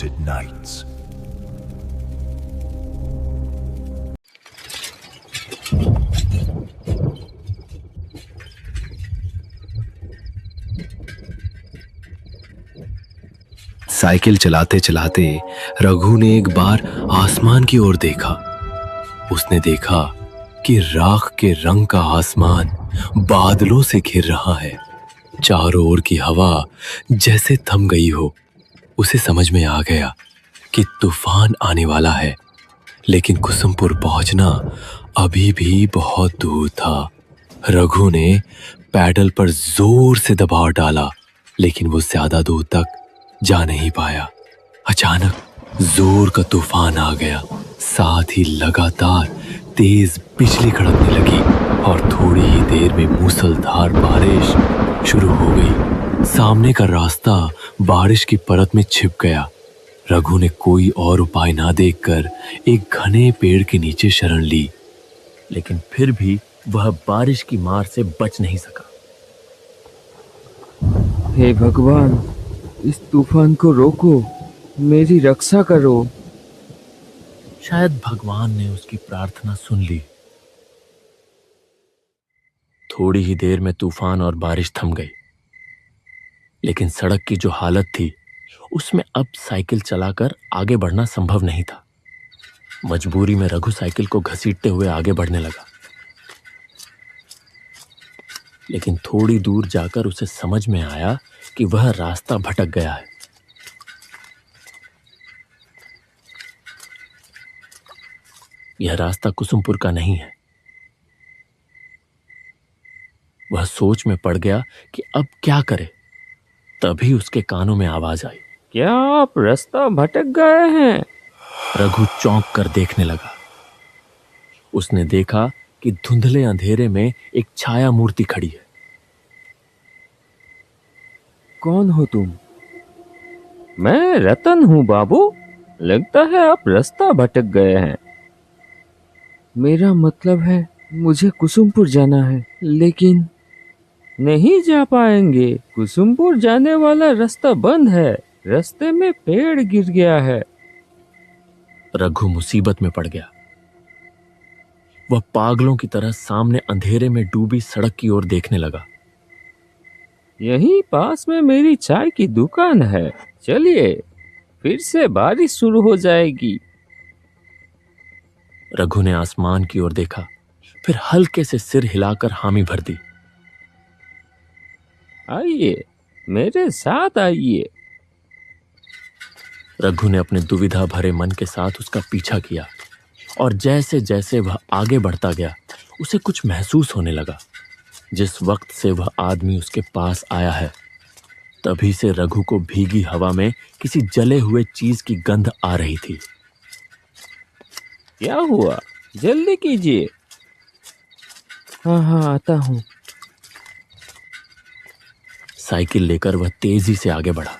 haunted nights. Cycle चलाते चलाते रघु ने एक बार आसमान की ओर देखा। उसने देखा कि राख के रंग का आसमान बादलों से घिर रहा है। चारों ओर की हवा जैसे थम गई हो। उसे समझ में आ गया कि तूफान आने वाला है, लेकिन कुसुमपुर पहुंचना अभी भी बहुत दूर था। रघु ने पैडल पर जोर से दबाव डाला, लेकिन वो ज्यादा दूर तक जा नहीं पाया। अचानक जोर का तूफान आ गया, साथ ही लगातार तेज बिजली कड़कने लगी और थोड़ी ही देर में मूसलधार बारिश शुरू हो गई। सामने का रास्ता बारिश की परत में छिप गया। रघु ने कोई और उपाय ना देखकर एक घने पेड़ के नीचे शरण ली, लेकिन फिर भी वह बारिश की मार से बच नहीं सका। हे भगवान, इस तूफान को रोको, मेरी रक्षा करो। शायद भगवान ने उसकी प्रार्थना सुन ली। थोड़ी ही देर में तूफान और बारिश थम गई, लेकिन सड़क की जो हालत थी उसमें अब साइकिल चलाकर आगे बढ़ना संभव नहीं था। मजबूरी में रघु साइकिल को घसीटते हुए आगे बढ़ने लगा, लेकिन थोड़ी दूर जाकर उसे समझ में आया कि वह रास्ता भटक गया है। यह रास्ता कुसुमपुर का नहीं है। वह सोच में पड़ गया कि अब क्या करे। तभी उसके कानों में आवाज आई, क्या आप रास्ता भटक गए हैं? रघु चौंक कर देखने लगा। उसने देखा कि धुंधले अंधेरे में एक छाया मूर्ति खड़ी है। कौन हो तुम? मैं रतन हूँ बाबू। लगता है आप रास्ता भटक गए हैं। मेरा मतलब है मुझे कुसुमपुर जाना है, लेकिन नहीं जा पाएंगे। कुसुमपुर जाने वाला रास्ता बंद है। रास्ते में पेड़ गिर गया है। रघु मुसीबत में पड़ गया। वह पागलों की तरह सामने अंधेरे में डूबी सड़क की ओर देखने लगा। यहीं पास में मेरी चाय की दुकान है। चलिए, फिर से बारिश शुरू हो जाएगी। रघु ने आसमान की ओर देखा, फिर हल्के से सिर हिलाकर हामी भर दी। आइए, मेरे साथ आइए। रघु ने अपने दुविधा भरे मन के साथ उसका पीछा किया, और जैसे जैसे वह आगे बढ़ता गया उसे कुछ महसूस होने लगा। जिस वक्त से वह आदमी उसके पास आया है, तभी से रघु को भीगी हवा में किसी जले हुए चीज की गंध आ रही थी। क्या हुआ? जल्दी कीजिए। हाँ, आता हूँ। साइकिल लेकर वह तेजी से आगे बढ़ा।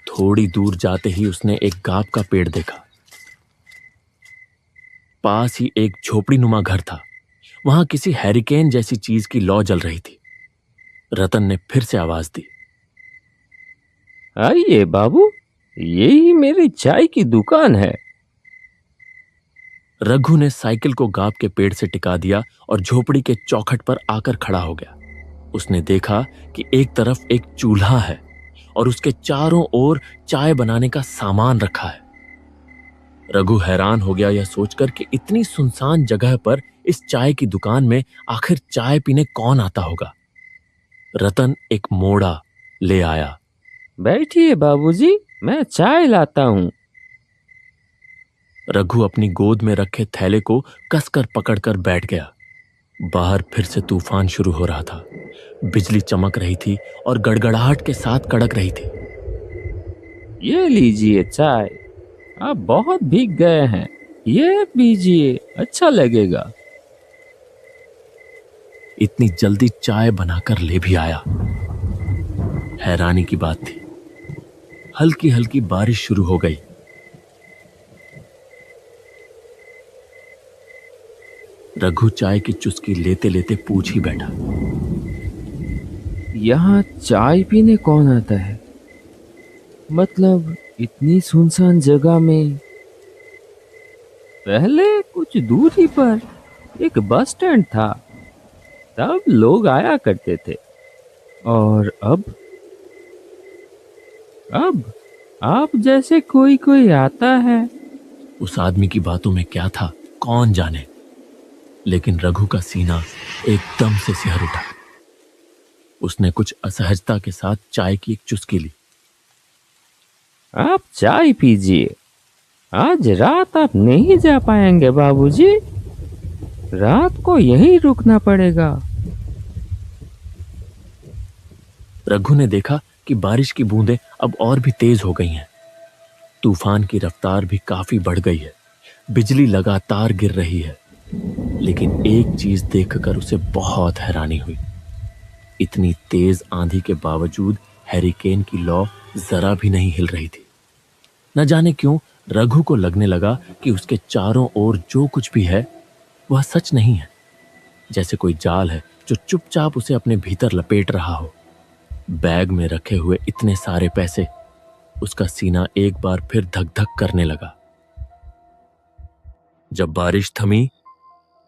थोड़ी दूर जाते ही उसने एक गाब का पेड़ देखा। पास ही एक झोपड़ी नुमा घर था। वहां किसी हैरिकेन जैसी चीज की लौ जल रही थी। रतन ने फिर से आवाज दी, आइए बाबू, यही मेरी चाय की दुकान है। रघु ने साइकिल को गाब के पेड़ से टिका दिया और झोपड़ी के चौखट पर आकर खड़ा हो गया। उसने देखा कि एक तरफ एक चूल्हा है और उसके चारों ओर चाय बनाने का सामान रखा है। रघु हैरान हो गया यह सोचकर कि इतनी सुनसान जगह पर इस चाय की दुकान में आखिर चाय पीने कौन आता होगा। रतन एक मोड़ा ले आया। बैठिए बाबूजी, मैं चाय लाता हूँ। रघु अपनी गोद में रखे थैले को कसकर पकड़कर बैठ गया। बाहर फिर से तूफान शुरू हो रहा था। बिजली चमक रही थी और गड़गड़ाहट के साथ कड़क रही थी। ये लीजिए चाय। आप बहुत भीग गए हैं, ये पीजिए, अच्छा लगेगा। इतनी जल्दी चाय बनाकर ले भी आया। हैरानी की बात थी, हल्की हल्की बारिश शुरू हो गई। रघु चाय की चुस्की लेते लेते पूछ ही बैठा, यहाँ चाय पीने कौन आता है? मतलब इतनी सुनसान जगह में। पहले कुछ दूरी पर एक बस स्टैंड था, तब लोग आया करते थे। और अब आप जैसे कोई कोई आता है। उस आदमी की बातों में क्या था कौन जाने, लेकिन रघु का सीना एकदम से सिहर उठा। उसने कुछ असहजता के साथ चाय की एक चुस्की ली। आप चाय पीजिए। आज रात आप नहीं जा पाएंगे बाबूजी, रात को यहीं रुकना पड़ेगा। रघु ने देखा कि बारिश की बूंदें अब और भी तेज हो गई हैं। तूफान की रफ्तार भी काफी बढ़ गई है। बिजली लगातार गिर रही है। लेकिन एक चीज देखकर उसे बहुत हैरानी हुई। इतनी तेज आंधी के बावजूद हैरिकेन की लौ जरा भी नहीं हिल रही थी। न जाने क्यों रघु को लगने लगा कि उसके चारों ओर जो कुछ भी है वह सच नहीं है, जैसे कोई जाल है जो चुपचाप उसे अपने भीतर लपेट रहा हो। बैग में रखे हुए इतने सारे पैसे, उसका सीना एक बार फिर धक धक करने लगा। जब बारिश थमी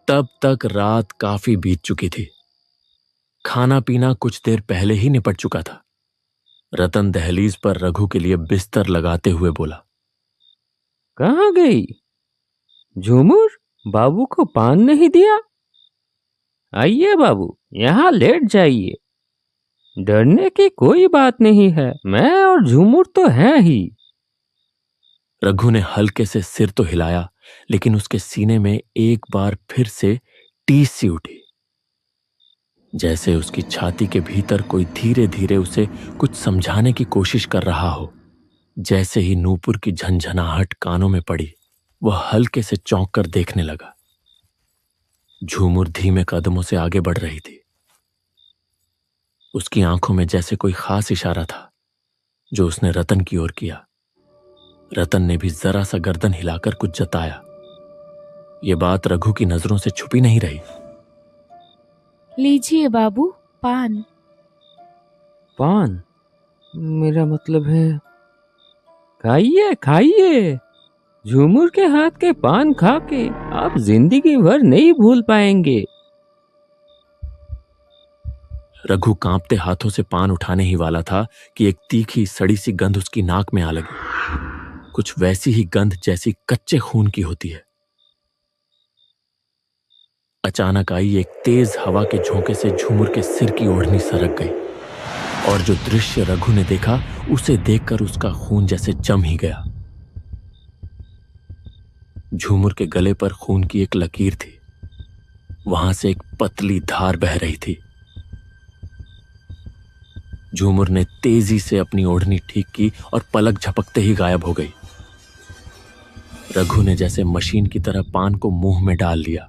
तब तक रात काफी बीत चुकी थी। खाना पीना कुछ देर पहले ही निपट चुका था। रतन दहलीज पर रघु के लिए बिस्तर लगाते हुए बोला, कहाँ गई झूमर? बाबू को पान नहीं दिया? आइए बाबू, यहाँ लेट जाइए। डरने की कोई बात नहीं है, मैं और झूमर तो हैं ही। रघु ने हल्के से सिर तो हिलाया, लेकिन उसके सीने में एक बार फिर से टीस सी उठी, जैसे उसकी छाती के भीतर कोई धीरे धीरे उसे कुछ समझाने की कोशिश कर रहा हो। जैसे ही नूपुर की झंझनाहट कानों में पड़ी, वह हल्के से चौंक कर देखने लगा। झूमर धीमे कदमों से आगे बढ़ रही थी। उसकी आंखों में जैसे कोई खास इशारा था जो उसने रतन की ओर किया। रतन ने भी जरा सा गर्दन हिलाकर कुछ जताया। यह बात रघु की नजरों से छुपी नहीं रही। लीजिए बाबू, पान। पान? मेरा मतलब है, खाइए खाइए। झूमर के हाथ के पान खा के आप जिंदगी भर नहीं भूल पाएंगे। रघु कांपते हाथों से पान उठाने ही वाला था कि एक तीखी सड़ी सी गंध उसकी नाक में आ लगी। कुछ वैसी ही गंध जैसी कच्चे खून की होती है। अचानक आई एक तेज हवा के झोंके से झूमर के सिर की ओढ़नी सरक गई, और जो दृश्य रघु ने देखा उसे देखकर उसका खून जैसे जम ही गया। झूमर के गले पर खून की एक लकीर थी। वहां से एक पतली धार बह रही थी। झूमर ने तेजी से अपनी ओढ़नी ठीक की और पलक झपकते ही गायब हो गई। रघु ने जैसे मशीन की तरह पान को मुंह में डाल लिया।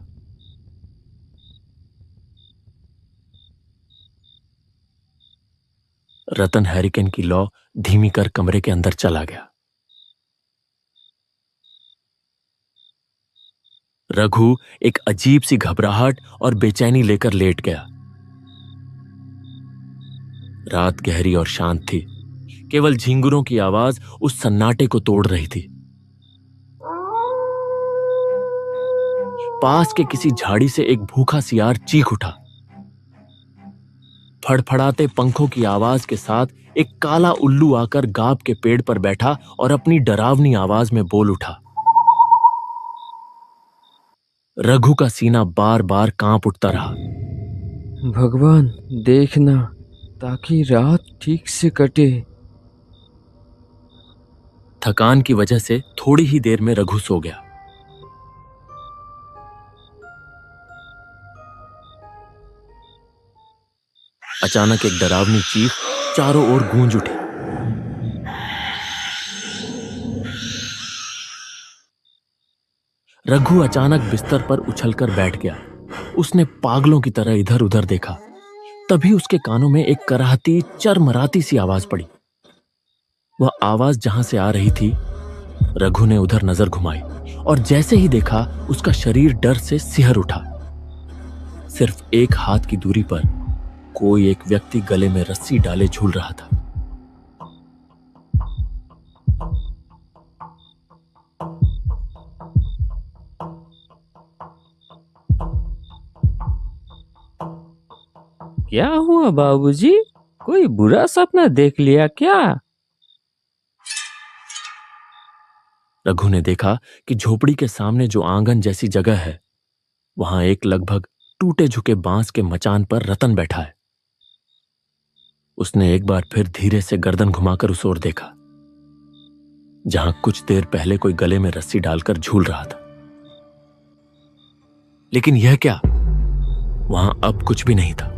रतन हैरिकेन की लौ धीमी कर कमरे के अंदर चला गया। रघु एक अजीब सी घबराहट और बेचैनी लेकर लेट गया। रात गहरी और शांत थी। केवल झिंगुरों की आवाज उस सन्नाटे को तोड़ रही थी। पास के किसी झाड़ी से एक भूखा सियार चीख उठा। फड़फड़ाते पंखों की आवाज के साथ एक काला उल्लू आकर गाब के पेड़ पर बैठा और अपनी डरावनी आवाज में बोल उठा। रघु का सीना बार बार कांप उठता रहा। भगवान देखना, ताकि रात ठीक से कटे। थकान की वजह से थोड़ी ही देर में रघु सो गया। अचानक एक डरावनी चीख चारों ओर गूंज उठी। रघु अचानक बिस्तर पर उछलकर बैठ गया। उसने पागलों की तरह इधर उधर देखा। तभी उसके कानों में एक कराहती चरमराती सी आवाज पड़ी। वह आवाज जहां से आ रही थी, रघु ने उधर नजर घुमाई और जैसे ही देखा उसका शरीर डर से सिहर उठा। सिर्फ एक हाथ की दूरी पर कोई एक व्यक्ति गले में रस्सी डाले झूल रहा था। क्या हुआ बाबूजी? कोई बुरा सपना देख लिया क्या? रघु ने देखा कि झोपड़ी के सामने जो आंगन जैसी जगह है, वहां एक लगभग टूटे झुके बांस के मचान पर रतन बैठा है। उसने एक बार फिर धीरे से गर्दन घुमाकर उस ओर देखा, जहां कुछ देर पहले कोई गले में रस्सी डालकर झूल रहा था। लेकिन यह क्या, वहां अब कुछ भी नहीं था।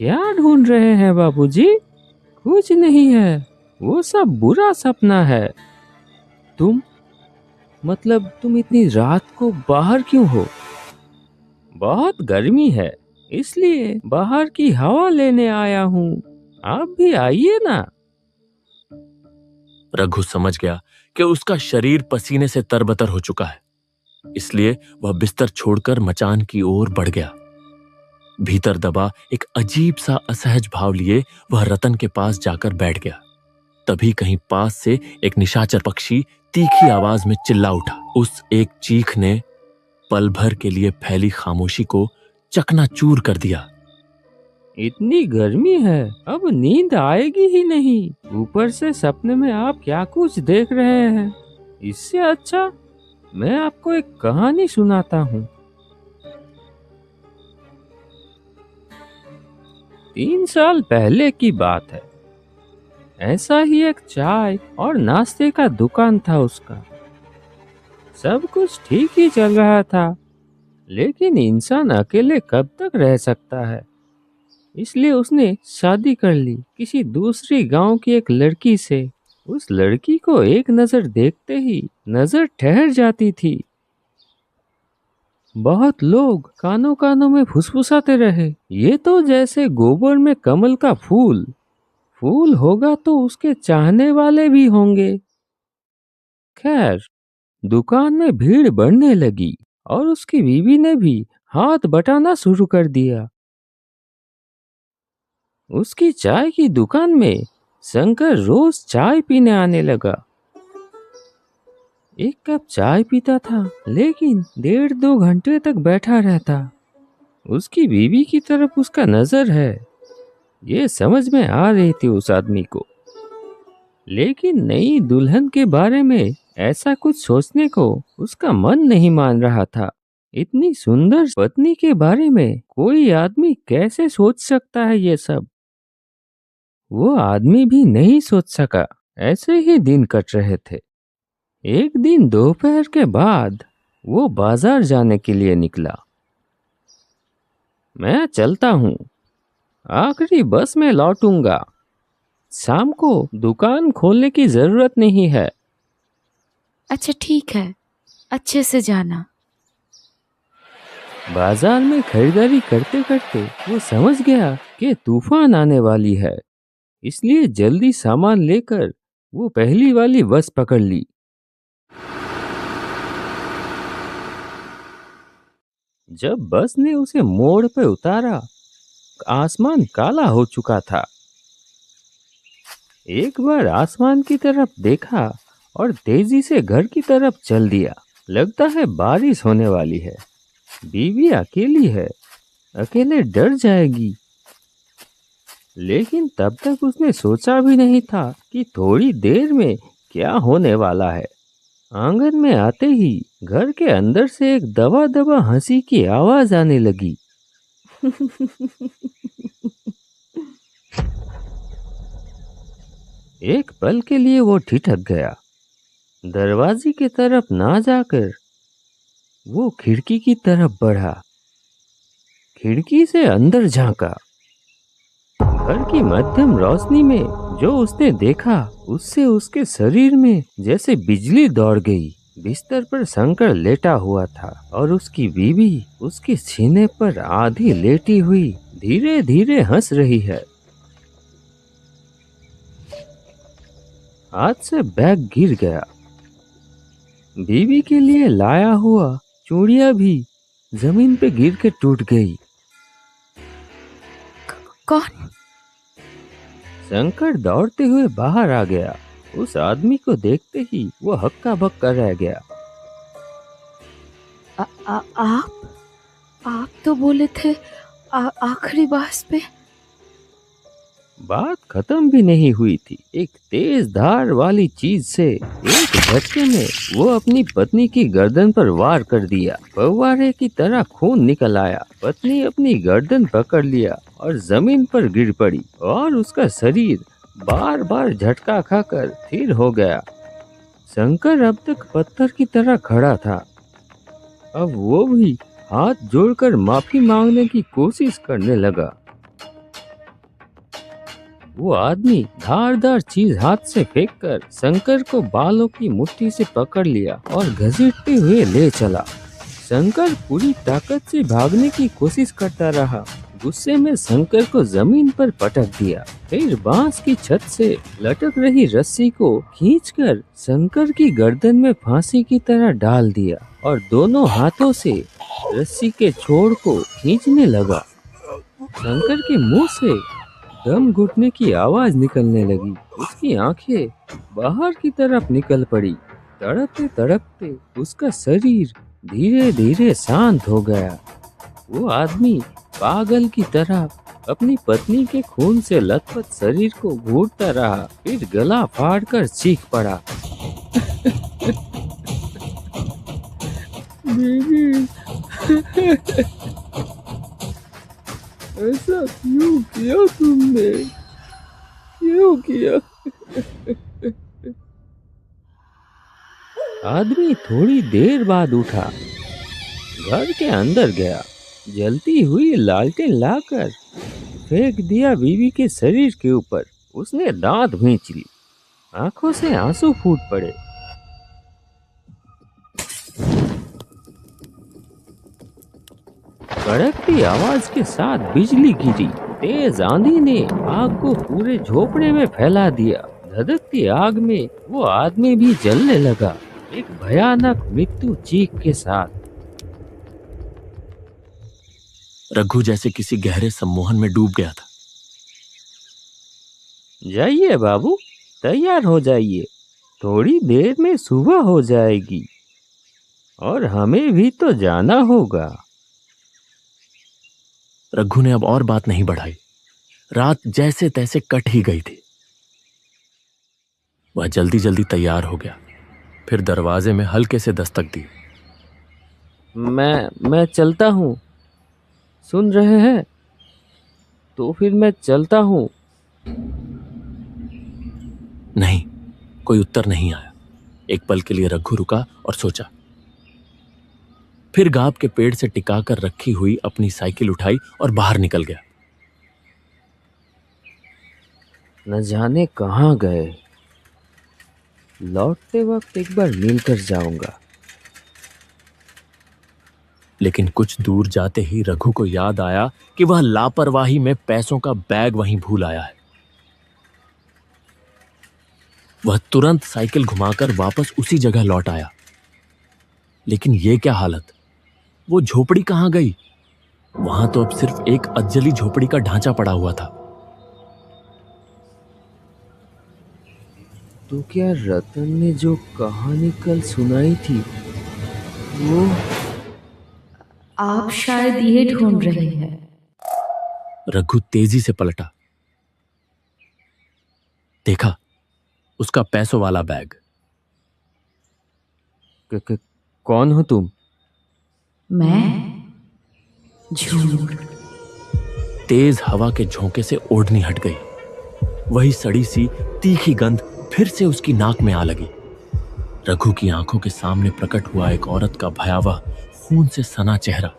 क्या ढूंढ रहे हैं बाबूजी? कुछ नहीं है, वो सब बुरा सपना है। तुम इतनी रात को बाहर क्यों हो? बहुत गर्मी है, इसलिए बाहर की हवा लेने आया हूँ। आप भी आइए ना। रघु समझ गया कि उसका शरीर पसीने से तरबतर हो चुका है, इसलिए वह बिस्तर छोड़कर मचान की ओर बढ़ गया। भीतर दबा एक अजीब सा असहज भाव लिए वह रतन के पास जाकर बैठ गया। तभी कहीं पास से एक निशाचर पक्षी तीखी आवाज में चिल्ला उठा। उस एक चीख ने पल भर के लिए फैली खामोशी को चकनाचूर कर दिया। इतनी गर्मी है, अब नींद आएगी ही नहीं। ऊपर से सपने में आप क्या कुछ देख रहे हैं। इससे अच्छा मैं आपको एक कहानी सुनाता हूँ। 3 साल पहले की बात है। ऐसा ही एक चाय और नाश्ते का दुकान था उसका। सब कुछ ठीक ही चल रहा था, लेकिन इंसान अकेले कब तक रह सकता है। इसलिए उसने शादी कर ली किसी दूसरी गांव की एक लड़की से। उस लड़की को एक नजर देखते ही नजर ठहर जाती थी। बहुत लोग कानों कानों में फुसफुसाते रहे, ये तो जैसे गोबर में कमल का फूल। फूल होगा तो उसके चाहने वाले भी होंगे। खैर, दुकान में भीड़ बढ़ने लगी और उसकी बीवी ने भी हाथ बटाना शुरू कर दिया। उसकी चाय की दुकान में शंकर रोज चाय पीने आने लगा। एक कप चाय पीता था, लेकिन 1.5-2 घंटे तक बैठा रहता। उसकी बीवी की तरफ उसका नजर है, ये समझ में आ रही थी उस आदमी को। लेकिन नई दुल्हन के बारे में ऐसा कुछ सोचने को उसका मन नहीं मान रहा था। इतनी सुंदर पत्नी के बारे में कोई आदमी कैसे सोच सकता है ये सब? वो आदमी भी नहीं सोच सका। ऐसे ही दिन कट रहे थे। एक दिन दोपहर के बाद वो बाजार जाने के लिए निकला। मैं चलता हूँ, आखिरी बस में लौटूंगा। शाम को दुकान खोलने की जरूरत नहीं है। अच्छा ठीक है, अच्छे से जाना। बाजार में खरीदारी करते करते वो समझ गया कि तूफान आने वाली है, इसलिए जल्दी सामान लेकर वो पहली वाली बस पकड़ ली। जब बस ने उसे मोड़ पर उतारा, आसमान काला हो चुका था। एक बार आसमान की तरफ देखा और तेजी से घर की तरफ चल दिया। लगता है बारिश होने वाली है। बीवी अकेली है, अकेले डर जाएगी। लेकिन तब तक उसने सोचा भी नहीं था कि थोड़ी देर में क्या होने वाला है। आंगन में आते ही घर के अंदर से एक दबा दबा हंसी की आवाज आने लगी। एक पल के लिए वो ठिठक गया। दरवाजे की तरफ ना जाकर वो खिड़की की तरफ बढ़ा। खिड़की से अंदर झांका। घर की मध्यम रोशनी में जो उसने देखा, उससे उसके शरीर में जैसे बिजली दौड़ गई। बिस्तर पर शंकर लेटा हुआ था और उसकी बीवी उसके सीने पर आधी लेटी हुई धीरे धीरे हंस रही है। हाथ से बैग गिर गया। बीवी के लिए लाया हुआ चूड़ियां भी जमीन पे गिर के टूट गई। कौन? शंकर दौड़ते हुए बाहर आ गया। उस आदमी को देखते ही वो हक्का बक्का रह गया। आप तो बोले थे आखिरी बांस पे। बात खत्म भी नहीं हुई थी। एक तेज धार वाली चीज से एक झटके में वो अपनी पत्नी की गर्दन पर वार कर दिया। फव्वारे की तरह खून निकल आया। पत्नी अपनी गर्दन पकड़ लिया और जमीन पर गिर पड़ी और उसका शरीर बार बार झटका खाकर स्थिर हो गया। शंकर अब तक पत्थर की तरह खड़ा था। अब वो भी हाथ जोड़कर माफी मांगने की कोशिश करने लगा। वो आदमी धारदार चीज हाथ से फेंककर शंकर को बालों की मुट्ठी से पकड़ लिया और घसीटते हुए ले चला। शंकर पूरी ताकत से भागने की कोशिश करता रहा। गुस्से में शंकर को जमीन पर पटक दिया। फिर बांस की छत से लटक रही रस्सी को खींचकर शंकर की गर्दन में फांसी की तरह डाल दिया और दोनों हाथों से रस्सी के छोर को खींचने लगा। शंकर के मुंह से दम घुटने की आवाज निकलने लगी। उसकी आंखें बाहर की तरफ निकल पड़ी। तड़पते तड़पते उसका शरीर धीरे धीरे शांत हो गया। वो आदमी पागल की तरह अपनी पत्नी के खून से लथपथ शरीर को घूरता रहा। फिर गला फाड़कर चीख पड़ा, बीवी, ऐसा क्यों किया तुमने? क्यों किया? आदमी थोड़ी देर बाद उठा, घर के अंदर गया, जलती हुई लालटेन लाकर फेंक दिया बीवी के शरीर के ऊपर। उसने दांत भींच ली, आंखों से आंसू फूट पड़े। कड़कती आवाज के साथ बिजली गिरी। तेज आंधी ने आग को पूरे झोपड़े में फैला दिया। धधकती आग में वो आदमी भी जलने लगा, एक भयानक मृत्यु चीख के साथ। रघु जैसे किसी गहरे सम्मोहन में डूब गया था। जाइए बाबू, तैयार हो जाइए, थोड़ी देर में सुबह हो जाएगी और हमें भी तो जाना होगा। रघु ने अब और बात नहीं बढ़ाई। रात जैसे तैसे कट ही गई थी। वह जल्दी जल्दी तैयार हो गया। फिर दरवाजे में हल्के से दस्तक दी। मैं चलता हूँ, सुन रहे हैं? तो फिर मैं चलता हूँ। नहीं, कोई उत्तर नहीं आया। एक पल के लिए रघु रुका और सोचा। फिर गाब के पेड़ से टिकाकर रखी हुई अपनी साइकिल उठाई और बाहर निकल गया। न जाने कहाँ गए। लौटते वक्त एक बार मिलकर जाऊंगा। लेकिन कुछ दूर जाते ही रघु को याद आया कि वह लापरवाही में पैसों का बैग वहीं भूल आया है। वह तुरंत साइकिल घुमाकर वापस उसी जगह लौट आया। लेकिन यह क्या हालत! वो झोपड़ी कहां गई? वहां तो अब सिर्फ एक अधजली झोपड़ी का ढांचा पड़ा हुआ था। तो क्या रतन ने जो कहानी कल सुनाई थी वो? आप शायद ये ढूंढ रहे हैं। रघु तेजी से पलटा। देखा, उसका पैसों वाला बैग। कौन हो तुम? मैं झूठ। तेज हवा के झोंके से ओढ़नी हट गई। वही सड़ी सी तीखी गंध फिर से उसकी नाक में आ लगी। रघु की आंखों के सामने प्रकट हुआ एक औरत का भयावह खून से सना चेहरा।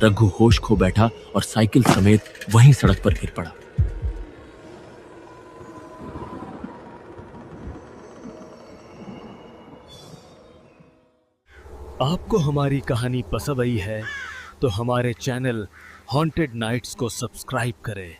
रघु होश खो बैठा और साइकिल समेत वहीं सड़क पर गिर पड़ा। आपको हमारी कहानी पसंद आई है तो हमारे चैनल हॉन्टेड नाइट्स को सब्सक्राइब करें